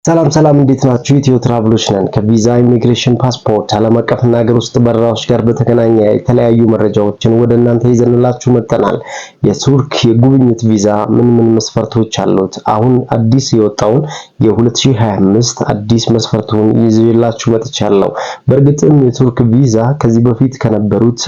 ሰላም እንዴት ናችሁ? ኢትዮ ትራቭሎች ነን። ከቪዛ ኢሚግሬሽን፣ ፓስፖርት፣ ዓለም አቀፍና ሀገር ውስጥ በረራዎች ጋር በተገናኘ የተለያዩ መረጃዎችን ወደ እናንተ ይዘንላችሁ መጥተናል። የቱርክ የጉብኝት ቪዛ ምን መስፈርቶች አሉት? አሁን አዲስ የወጣውን የ2025 አዲስ መስፈርቱን ይዤላችሁ መጥቻለሁ። በእርግጥም የቱርክ ቪዛ ከዚህ በፊት ከነበሩት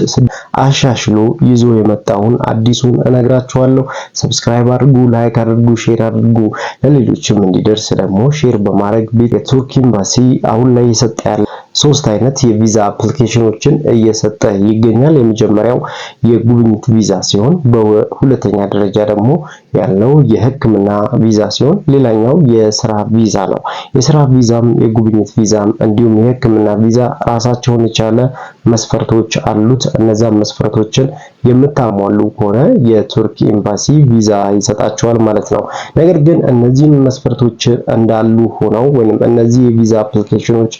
አሻሽሎ ይዞ የመጣውን አዲሱን እነግራችኋለሁ። ሰብስክራይብ አድርጉ፣ ላይክ አድርጉ፣ ሼር አድርጉ። ለሌሎችም እንዲደርስ ደግሞ ሼር በማድረግ የቱርክ ኤምባሲ አሁን ላይ እየሰጠ ያለ ሶስት አይነት የቪዛ አፕሊኬሽኖችን እየሰጠ ይገኛል። የመጀመሪያው የጉብኝት ቪዛ ሲሆን በሁለተኛ ደረጃ ደግሞ ያለው የሕክምና ቪዛ ሲሆን ሌላኛው የስራ ቪዛ ነው። የስራ ቪዛም የጉብኝት ቪዛም እንዲሁም የሕክምና ቪዛ ራሳቸውን የቻለ መስፈርቶች አሉት። እነዛም መስፈርቶችን የምታሟሉ ከሆነ የቱርክ ኤምባሲ ቪዛ ይሰጣቸዋል ማለት ነው። ነገር ግን እነዚህን መስፈርቶች እንዳሉ ሆነው ወይንም እነዚህ የቪዛ አፕሊኬሽኖች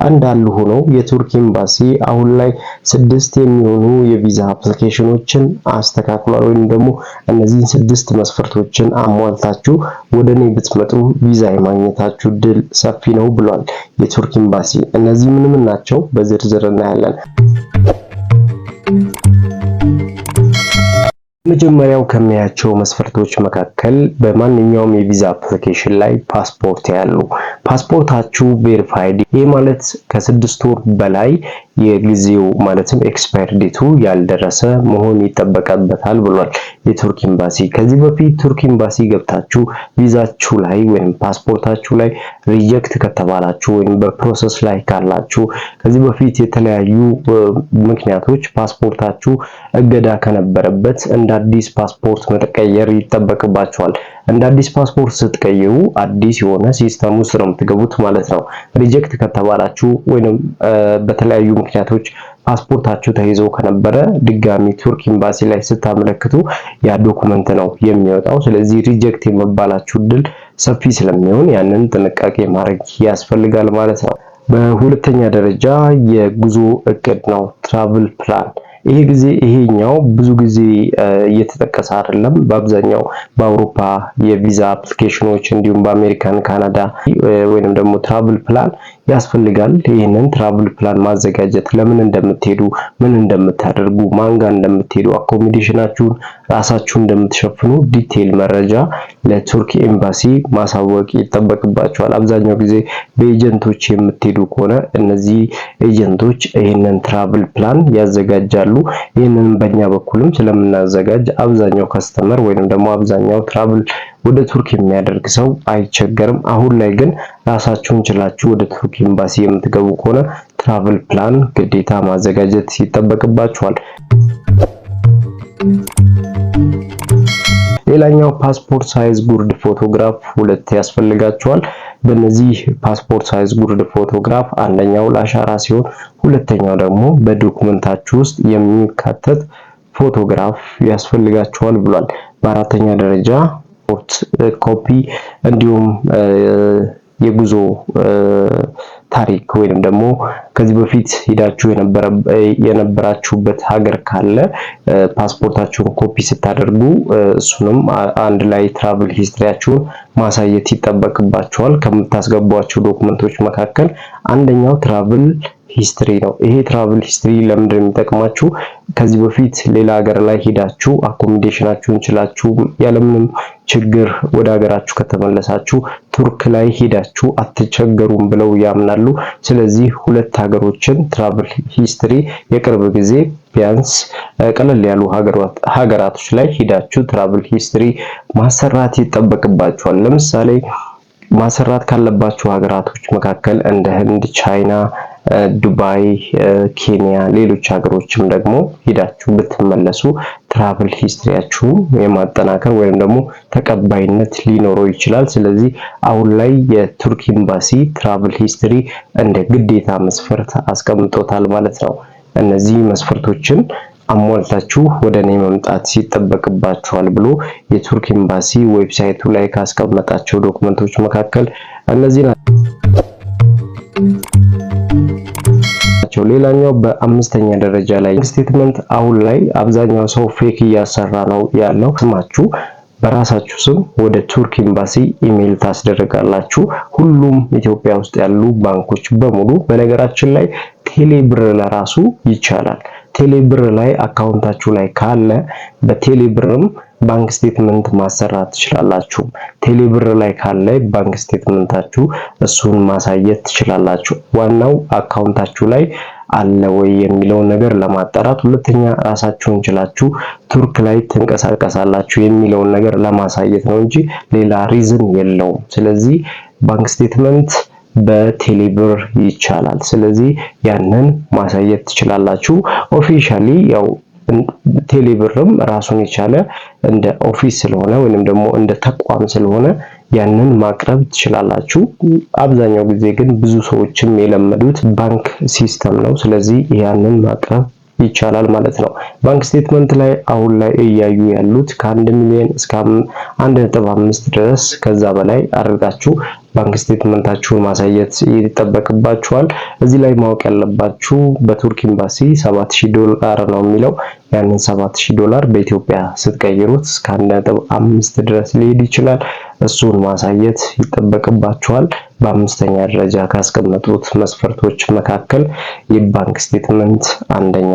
እንዳሉ ሆነው የቱርክ ኤምባሲ አሁን ላይ 6 የሚሆኑ የቪዛ አፕሊኬሽኖችን አስተካክሏል። ወይንም ደግሞ እነዚህን 6 መስፈርቶችን አሟልታችሁ ወደኔ ብትመጡ ቪዛ የማግኘታችሁ እድል ሰፊ ነው ብሏል የቱርክ ኤምባሲ። እነዚህ ምን ናቸው? በዝርዝር እናያለን። መጀመሪያው ከሚያቸው መስፈርቶች መካከል በማንኛውም የቪዛ አፕሊኬሽን ላይ ፓስፖርት ያሉ ፓስፖርታችሁ ቬሪፋይድ፣ ይሄ ማለት ከ6 ወር በላይ የጊዜው ማለትም ኤክስፓየር ዴቱ ያልደረሰ መሆን ይጠበቅበታል ብሏል የቱርክ ኤምባሲ። ከዚህ በፊት ቱርክ ኤምባሲ ገብታችሁ ቪዛችሁ ላይ ወይም ፓስፖርታችሁ ላይ ሪጀክት ከተባላችሁ ወይም በፕሮሰስ ላይ ካላችሁ ከዚህ በፊት የተለያዩ ምክንያቶች ፓስፖርታችሁ እገዳ ከነበረበት እንደ አዲስ ፓስፖርት መቀየር ይጠበቅባችኋል። እንደ አዲስ ፓስፖርት ስትቀይሩ አዲስ የሆነ ሲስተም ውስጥ ነው የምትገቡት ማለት ነው። ሪጀክት ከተባላችሁ ወይንም በተለያዩ ምክንያቶች ፓስፖርታችሁ ተይዞ ከነበረ ድጋሚ ቱርክ ኤምባሲ ላይ ስታመለክቱ ያ ዶክመንት ነው የሚወጣው። ስለዚህ ሪጀክት የመባላችሁ እድል ሰፊ ስለሚሆን ያንን ጥንቃቄ ማድረግ ያስፈልጋል ማለት ነው። በሁለተኛ ደረጃ የጉዞ እቅድ ነው፣ ትራቭል ፕላን። ይሄኛው ብዙ ጊዜ እየተጠቀሰ አይደለም። በአብዛኛው በአውሮፓ የቪዛ አፕሊኬሽኖች እንዲሁም በአሜሪካን፣ ካናዳ ወይንም ደግሞ ትራቭል ፕላን ያስፈልጋል። ይህንን ትራቭል ፕላን ማዘጋጀት ለምን እንደምትሄዱ፣ ምን እንደምታደርጉ፣ ማን ጋር እንደምትሄዱ፣ አኮሞዴሽናችሁን ራሳችሁ እንደምትሸፍኑ ዲቴይል መረጃ ለቱርክ ኤምባሲ ማሳወቅ ይጠበቅባችኋል። አብዛኛው ጊዜ በኤጀንቶች የምትሄዱ ከሆነ እነዚህ ኤጀንቶች ይህንን ትራቭል ፕላን ያዘጋጃሉ። ይህንን በእኛ በኩልም ስለምናዘጋጅ አብዛኛው ከስተመር ወይንም ደግሞ አብዛኛው ትራቭል ወደ ቱርክ የሚያደርግ ሰው አይቸገርም። አሁን ላይ ግን ራሳችሁን ችላችሁ ወደ ቱርክ ኤምባሲ የምትገቡ ከሆነ ትራቭል ፕላን ግዴታ ማዘጋጀት ይጠበቅባችኋል። ሌላኛው ፓስፖርት ሳይዝ ጉርድ ፎቶግራፍ 2 ያስፈልጋችኋል። በእነዚህ ፓስፖርት ሳይዝ ጉርድ ፎቶግራፍ አንደኛው ለአሻራ ሲሆን ሁለተኛው ደግሞ በዶክመንታችሁ ውስጥ የሚካተት ፎቶግራፍ ያስፈልጋችኋል ብሏል። በአራተኛ ደረጃ ኮፒ እንዲሁም የጉዞ ታሪክ ወይንም ደግሞ ከዚህ በፊት ሄዳችሁ የነበራችሁበት ሀገር ካለ ፓስፖርታችሁን ኮፒ ስታደርጉ እሱንም አንድ ላይ ትራቭል ሂስትሪያችሁን ማሳየት ይጠበቅባችኋል። ከምታስገቧቸው ዶክመንቶች መካከል አንደኛው ትራቭል ሂስትሪ ነው። ይሄ ትራቭል ሂስትሪ ለምንድን ነው የሚጠቅማችሁ? ከዚህ በፊት ሌላ ሀገር ላይ ሄዳችሁ አኮሞዴሽናችሁን ችላችሁ ያለምንም ችግር ወደ ሀገራችሁ ከተመለሳችሁ ቱርክ ላይ ሄዳችሁ አትቸገሩም ብለው ያምናሉ። ስለዚህ 2 ሀገሮችን ትራቭል ሂስትሪ የቅርብ ጊዜ ቢያንስ ቀለል ያሉ ሀገራቶች ላይ ሄዳችሁ ትራቭል ሂስትሪ ማሰራት ይጠበቅባችኋል። ለምሳሌ ማሰራት ካለባችሁ ሀገራቶች መካከል እንደ ህንድ፣ ቻይና፣ ዱባይ፣ ኬንያ፣ ሌሎች ሀገሮችም ደግሞ ሄዳችሁ ብትመለሱ ትራቭል ሂስትሪያችሁ የማጠናከር ወይም ደግሞ ተቀባይነት ሊኖረው ይችላል። ስለዚህ አሁን ላይ የቱርክ ኤምባሲ ትራቭል ሂስትሪ እንደ ግዴታ መስፈርት አስቀምጦታል ማለት ነው። እነዚህ መስፈርቶችን አሟልታችሁ ወደኔ መምጣት ይጠበቅባችኋል ብሎ የቱርክ ኤምባሲ ዌብሳይቱ ላይ ካስቀመጣቸው ዶክመንቶች መካከል እነዚህ ናቸው። ሌላኛው በአምስተኛ ደረጃ ላይ ስቴትመንት። አሁን ላይ አብዛኛው ሰው ፌክ እያሰራ ነው ያለው። ስማችሁ በራሳችሁ ስም ወደ ቱርክ ኤምባሲ ኢሜል ታስደርጋላችሁ። ሁሉም ኢትዮጵያ ውስጥ ያሉ ባንኮች በሙሉ በነገራችን ላይ ቴሌብር ለራሱ ይቻላል። ቴሌብር ላይ አካውንታችሁ ላይ ካለ በቴሌብርም ባንክ ስቴትመንት ማሰራት ትችላላችሁ። ቴሌብር ላይ ካለ ባንክ ስቴትመንታችሁ እሱን ማሳየት ትችላላችሁ። ዋናው አካውንታችሁ ላይ አለ ወይ የሚለውን ነገር ለማጣራት፣ ሁለተኛ ራሳችሁን ችላችሁ ቱርክ ላይ ትንቀሳቀሳላችሁ የሚለውን ነገር ለማሳየት ነው እንጂ ሌላ ሪዝን የለውም። ስለዚህ ባንክ ስቴትመንት በቴሌብር ይቻላል። ስለዚህ ያንን ማሳየት ትችላላችሁ። ኦፊሻሊ ያው ቴሌብርም ራሱን የቻለ እንደ ኦፊስ ስለሆነ ወይንም ደግሞ እንደ ተቋም ስለሆነ ያንን ማቅረብ ትችላላችሁ። አብዛኛው ጊዜ ግን ብዙ ሰዎችም የለመዱት ባንክ ሲስተም ነው። ስለዚህ ያንን ማቅረብ ይቻላል ማለት ነው። ባንክ ስቴትመንት ላይ አሁን ላይ እያዩ ያሉት ከ1 ሚሊዮን እስከ 1.5 ድረስ ከዛ በላይ አድርጋችሁ ባንክ ስቴትመንታችሁን ማሳየት ይጠበቅባችኋል። እዚህ ላይ ማወቅ ያለባችሁ በቱርክ ኤምባሲ $7000 ነው የሚለው። ያንን $7000 በኢትዮጵያ ስትቀይሩት እስከ 1.5 ድረስ ሊሄድ ይችላል። እሱን ማሳየት ይጠበቅባችኋል። በአምስተኛ ደረጃ ካስቀመጡት መስፈርቶች መካከል የባንክ ስቴትመንት አንደኛ።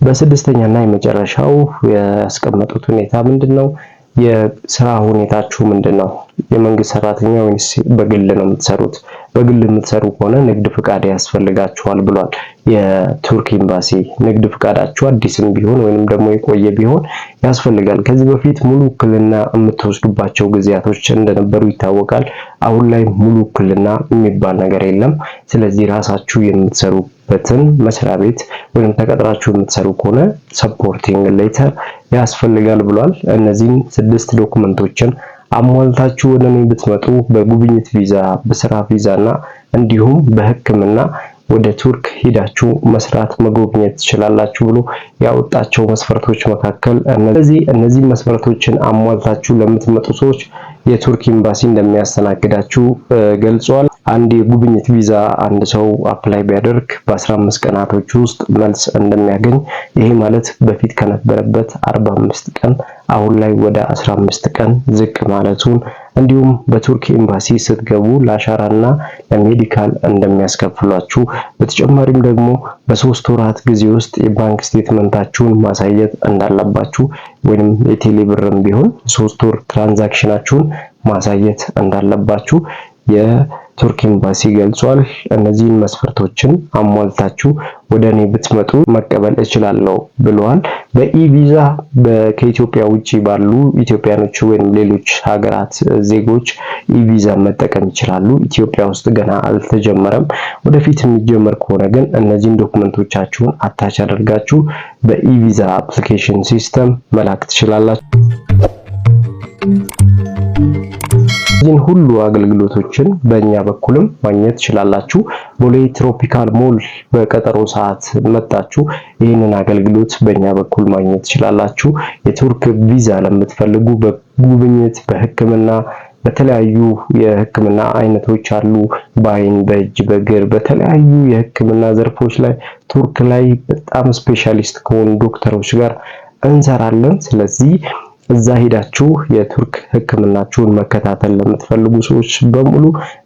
በስድስተኛና የመጨረሻው ያስቀመጡት ሁኔታ ምንድነው? የስራ ሁኔታችሁ ምንድነው? የመንግስት ሰራተኛ ወይስ በግል ነው የምትሰሩት? በግል የምትሰሩ ከሆነ ንግድ ፍቃድ ያስፈልጋችኋል ብሏል የቱርክ ኤምባሲ። ንግድ ፍቃዳችሁ አዲስም ቢሆን ወይንም ደግሞ የቆየ ቢሆን ያስፈልጋል። ከዚህ በፊት ሙሉ ውክልና የምትወስዱባቸው ጊዜያቶች እንደነበሩ ይታወቃል። አሁን ላይ ሙሉ ውክልና የሚባል ነገር የለም። ስለዚህ ራሳችሁ የምትሰሩበትን መስሪያ ቤት ወይንም ተቀጥራችሁ የምትሰሩ ከሆነ ሰፖርቲንግ ሌተር ያስፈልጋል ብሏል። እነዚህን 6 ዶክመንቶችን አሟልታችሁ ወደ እኔ ብትመጡ በጉብኝት ቪዛ፣ በስራ ቪዛ እና እንዲሁም በሕክምና ወደ ቱርክ ሄዳችሁ መስራት መጎብኘት ትችላላችሁ ብሎ ያወጣቸው መስፈርቶች መካከል እነዚህ መስፈርቶችን አሟልታችሁ ለምትመጡ ሰዎች የቱርክ ኤምባሲ እንደሚያስተናግዳችሁ ገልጿል። አንድ የጉብኝት ቪዛ አንድ ሰው አፕላይ ቢያደርግ በ15 ቀናቶች ውስጥ መልስ እንደሚያገኝ፣ ይሄ ማለት በፊት ከነበረበት 45 ቀን አሁን ላይ ወደ 15 ቀን ዝቅ ማለቱን፣ እንዲሁም በቱርክ ኤምባሲ ስትገቡ ለአሻራና ለሜዲካል እንደሚያስከፍሏችሁ፣ በተጨማሪም ደግሞ በ3 ወራት ጊዜ ውስጥ የባንክ ስቴትመንታችሁን ማሳየት እንዳለባችሁ ወይንም የቴሌብርም ቢሆን 3 ወር ትራንዛክሽናችሁን ማሳየት እንዳለባችሁ የቱርክ ኤምባሲ ገልጿል። እነዚህን መስፈርቶችን አሟልታችሁ ወደ እኔ ብትመጡ መቀበል እችላለሁ ብለዋል። በኢቪዛ ከኢትዮጵያ ውጪ ባሉ ኢትዮጵያኖች ወይም ሌሎች ሀገራት ዜጎች ኢቪዛ መጠቀም ይችላሉ። ኢትዮጵያ ውስጥ ገና አልተጀመረም። ወደፊት የሚጀመር ከሆነ ግን እነዚህን ዶክመንቶቻችሁን አታች አድርጋችሁ በኢቪዛ አፕሊኬሽን ሲስተም መላክ ትችላላችሁ። እነዚህን ሁሉ አገልግሎቶችን በእኛ በኩልም ማግኘት ትችላላችሁ። ቦሌ ትሮፒካል ሞል በቀጠሮ ሰዓት መጣችሁ ይህንን አገልግሎት በእኛ በኩል ማግኘት ትችላላችሁ። የቱርክ ቪዛ ለምትፈልጉ በጉብኝት፣ በሕክምና፣ በተለያዩ የሕክምና አይነቶች አሉ። በአይን፣ በእጅ፣ በእግር በተለያዩ የሕክምና ዘርፎች ላይ ቱርክ ላይ በጣም ስፔሻሊስት ከሆኑ ዶክተሮች ጋር እንሰራለን። ስለዚህ እዛ ሄዳችሁ የቱርክ ሕክምናችሁን መከታተል ለምትፈልጉ ሰዎች በሙሉ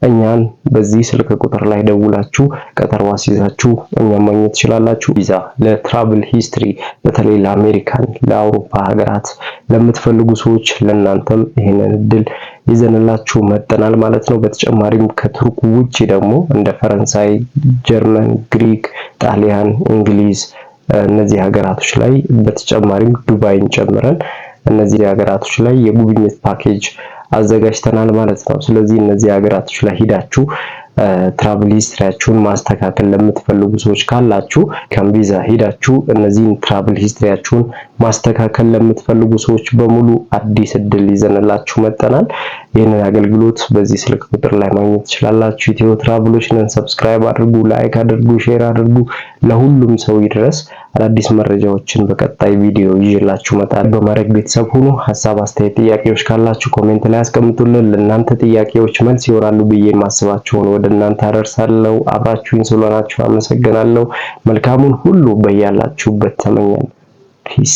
እኛን በዚህ ስልክ ቁጥር ላይ ደውላችሁ ቀጠሮ አስይዛችሁ እኛን ማግኘት ትችላላችሁ። ቪዛ ለትራቭል ሂስትሪ በተለይ ለአሜሪካን፣ ለአውሮፓ ሀገራት ለምትፈልጉ ሰዎች ለእናንተም ይሄንን እድል ይዘንላችሁ መጥተናል ማለት ነው። በተጨማሪም ከቱርክ ውጪ ደግሞ እንደ ፈረንሳይ፣ ጀርመን፣ ግሪክ፣ ጣሊያን፣ እንግሊዝ እነዚህ ሀገራቶች ላይ በተጨማሪም ዱባይን ጨምረን እነዚህ ሀገራቶች ላይ የጉብኝት ፓኬጅ አዘጋጅተናል ማለት ነው። ስለዚህ እነዚህ ሀገራቶች ላይ ሄዳችሁ ትራቭል ሂስትሪያችሁን ማስተካከል ለምትፈልጉ ሰዎች ካላችሁ ከቪዛ ሄዳችሁ እነዚህን ትራቭል ሂስትሪያችሁን ማስተካከል ለምትፈልጉ ሰዎች በሙሉ አዲስ እድል ይዘንላችሁ መጥተናል። ይህንን አገልግሎት በዚህ ስልክ ቁጥር ላይ ማግኘት ትችላላችሁ። ኢትዮ ትራቭሎች ነን። ሰብስክራይብ አድርጉ፣ ላይክ አድርጉ፣ ሼር አድርጉ፣ ለሁሉም ሰው ይድረስ። አዳዲስ መረጃዎችን በቀጣይ ቪዲዮ ይዤላችሁ መጣል በማድረግ ቤተሰብ ሁኑ። ሐሳብ፣ አስተያየት፣ ጥያቄዎች ካላችሁ ኮሜንት ላይ አስቀምጡልን። ለእናንተ ጥያቄዎች መልስ ይሆናሉ ብዬ ማስባቸውን ወደ እናንተ አደርሳለሁ። አብራችሁኝ ስለሆናችሁ አመሰግናለሁ። መልካሙን ሁሉ በያላችሁበት ተመኘን። ፒስ